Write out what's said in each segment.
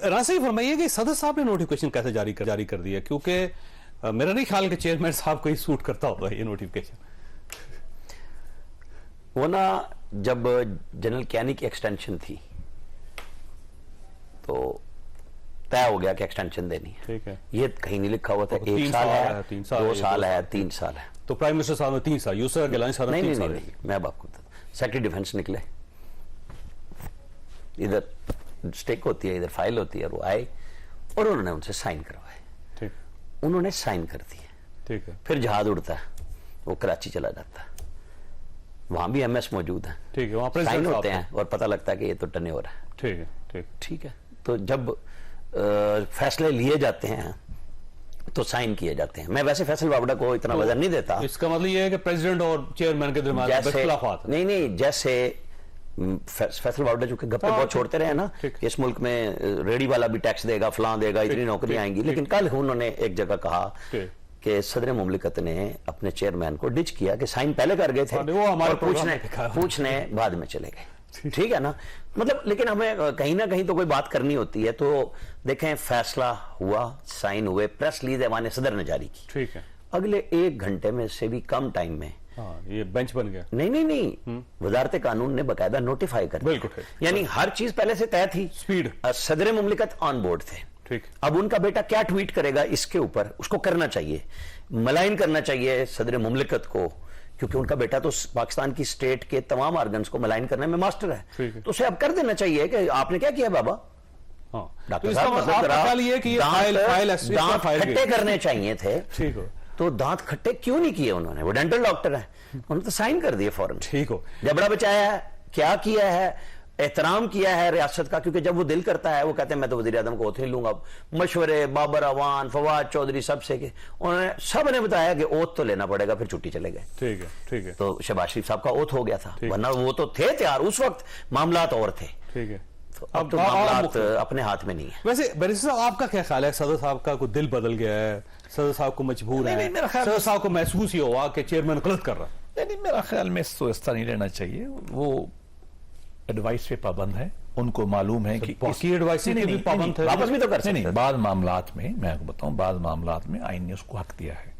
राना साहब फरमाइए कि सदर साहब ने नोटिफिकेशन कैसे जारी कर दिया, क्योंकि मेरा नहीं ख्याल कि चेयरमैन साहब को ही सूट करता होगा ये नोटिफिकेशन। वो ना जब जनरल कैनी की एक्सटेंशन थी तो तय हो गया कि एक्सटेंशन देनी है। ठीक है, ये कहीं नहीं लिखा हुआ था 1 साल है, 2 साल है, 3 साल है। तो प्राइम मिनिस्टर साहब ने 3 साल, यूसुफ गिलानी साहब ने 3 साल। नहीं, मैं अब आपको बताता हूं। सेक्रेटरी डिफेंस निकले, इधर स्टिक होती है, इधर फाइल होती है, वो आए और उन्होंने उनसे साइन करवाए। ठीक, उन्होंने साइन कर दिए। ठीक है, फिर जहाज उड़ता है, वो कराची चला जाता है, वहां भी एमएस मौजूद है। ठीक है, वहां पर साइन होते हैं और पता लगता है कि ये तो टर्न ओवर है। ठीक है, ठीक, ठीक है। तो जब फैसले लिए जाते हैं तो साइन किए जाते हैं। मैं वैसे फैसल बावड़ा को इतना वजन नहीं देता। इसका मतलब ये है कि प्रेसिडेंट और चेयरमैन के दरमियान इख्तिलाफात है। नहीं, जैसे फैसल बावड़ा जो कि गप्पे बहुत छोड़ते रहे ना, इस मुल्क में रेडी वाला भी टैक्स देगा, फलां देगा, इतनी नौकरी आएंगी, लेकिन कल उन्होंने एक जगह कहा कि सदर मुमलिकत ने अपने चेयरमैन को डिच किया कि साइन पहले कर गए थे और पूछने बाद में चले गए। ठीक है ना, मतलब लेकिन हमें कहीं ना कहीं तो कोई बात करनी होती है। तो देखें, फैसला हुआ, साइन हुए, प्रेस रिलीज ऐवान सदर ने जारी की। ठीक है, अगले 1 घंटे में से भी कम टाइम में ये बेंच बन गया। नहीं, वजारत कानून ने बकायदा नोटिफाई कर दिया। बिल्कुल, यानी हर चीज पहले से तय थी। स्पीड, सदर मुमलिकत ऑन बोर्ड थे। ठीक, अब उनका बेटा क्या ट्वीट करेगा इसके ऊपर उसको करना चाहिए, मलाइन करना चाहिए सदर मुमलिकत को, क्योंकि उनका बेटा तो पाकिस्तान की स्टेट के तमाम ऑर्गन्स को मलाइन करने में मास्टर है। तो उसे अब कर देना चाहिए कि आपने क्या किया बाबा। डॉक्टर साहब खट्टे करने चाहिए थे। ठीक हो, तो दांत खट्टे क्यों नहीं किए उन्होंने? वो डेंटल डॉक्टर है, उन्होंने तो साइन कर दिए फौरन। ठीक हो, जबड़ा बचाया है, क्या किया है, एहतराम किया है रियासत का। क्योंकि जब वो दिल करता है वो कहते हैं मैं तो वजीर आजम को ओथ नहीं लूंगा। मशवरे बाबर अवान, फवाद चौधरी सबसे के उन्होंने सब ने बताया कि ओथ तो लेना पड़ेगा, फिर छुट्टी चले गए। ठीक है, ठीक है। तो शहबाज शरीफ साहब का ओथ हो गया था, वरना वो तो थे तैयार, उस वक्त मामलात और थे। ठीक है, तो अब तो मामलात अपने हाथ में नहीं है। वैसे बैरिस्टर साहब आपका क्या ख्याल है, सदर साहब का कोई दिल बदल गया है, सदर साहब को मजबूर है, सदर साहब को महसूस ही हुआ कि चेयरमैन गलत कर रहा है? नहीं, मेरा ख्याल में इस तरह नहीं रहना चाहिए। वो एडवाइस पे पाबंद है, उनको मालूम है कि बाकी एडवाइस भी पाबंद है, वापस भी तो कर सकते हैं। बाद मामलात में मैं आपको बताऊं, बाद मामलात में आईन ने उसको हक दिया है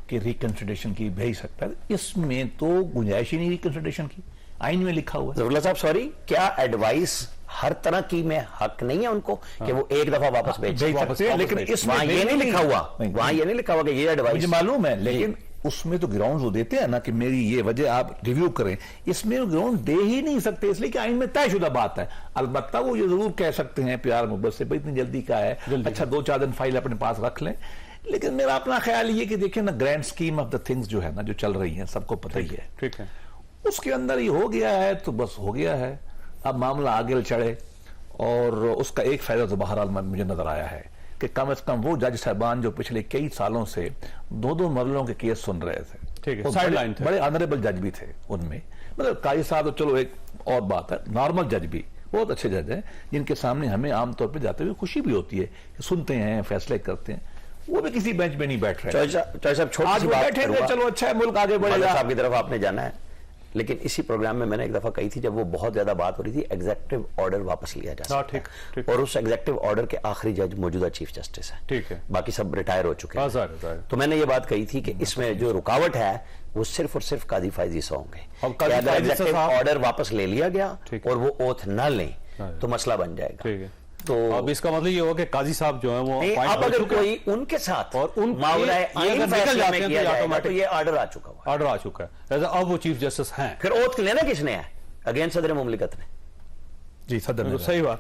कि रिकंसिडरेशन की भेज सकता है। इसमें तो गुंजाइश ही नहीं रिकंसिडरेशन की, आईन में लिखा हुआ है। जफरुल्लाह साहब सॉरी, क्या एडवाइस हर तरह की में हक नहीं है उनको कि वो एक दफा वापस भेज सकते हैं? लेकिन इसमें ये नहीं लिखा हुआ, वहां ये नहीं लिखा हुआ कि ये एडवाइस। मुझे मालूम है, लेकिन उसमें तो ग्राउंड वो देते हैं ना कि मेरी ये वजह आप रिव्यू करें। इसमें ग्राउंड दे ही नहीं सकते, इसलिए कि आइन में तयशुदा बात है। अलबत्ता वो ये जरूर कह सकते हैं प्यार मोहब्बत से, भाई इतनी जल्दी का है, अच्छा 2-4 दिन फाइल अपने पास रख लें। लेकिन मेरा अपना ख्याल ये कि देखिए ना, grand scheme of the things जो है ना, जो चल रही है सबको पता ही है। ठीक है, उसके अंदर ये हो गया है तो बस हो गया है। अब मामला आगे चढ़े, और उसका एक फायदा तो बहरहाल मुझे नजर आया है कि कम से कम वो जज साहबान जो पिछले कई सालों से 2-2 मरलों के केस सुन रहे थे, ठीक है, साइडलाइन थे, बड़े ऑनरेबल जज भी थे उनमें। मतलब काजी साहब तो चलो एक और बात है, नॉर्मल जज भी बहुत अच्छे जज हैं, जिनके सामने हमें आमतौर पर जाते हुए खुशी भी होती है कि सुनते हैं, फैसले करते हैं। वो भी किसी बेंच में नहीं बैठ रहे। आज बैठे, चलो अच्छा है, मुल्क आगे बढ़ेगा। साहब की तरफ आपने जाना है, लेकिन इसी प्रोग्राम में मैंने एक दफा कही थी, जब वो बहुत ज्यादा बात हो रही थी, एग्जेक्टिव ऑर्डर वापस लिया जा सकता है। और उस एग्जेक्टिव ऑर्डर के आखिरी जज मौजूदा चीफ जस्टिस है। ठीक है, बाकी सब रिटायर हो चुके हैं। तो मैंने ये बात कही थी कि इसमें जो रुकावट है वो सिर्फ और सिर्फ काजी फैज ईसा होंगे। अगर एग्जेक्टिव ऑर्डर वापस ले लिया गया और वो ओथ न लें तो मसला बन जाएगा। ठीक है, तो अब इसका मतलब ये होगा कि काजी साहब जो है वो अब अगर कोई उनके साथ और उन निकल जाते हैं तो ये ऑर्डर आ चुका है, अब वो चीफ जस्टिस हैं। फिर ओथ लेना किसने है? अगेन सदर मुमलिकत ने। जी, सदर ने। सही बात।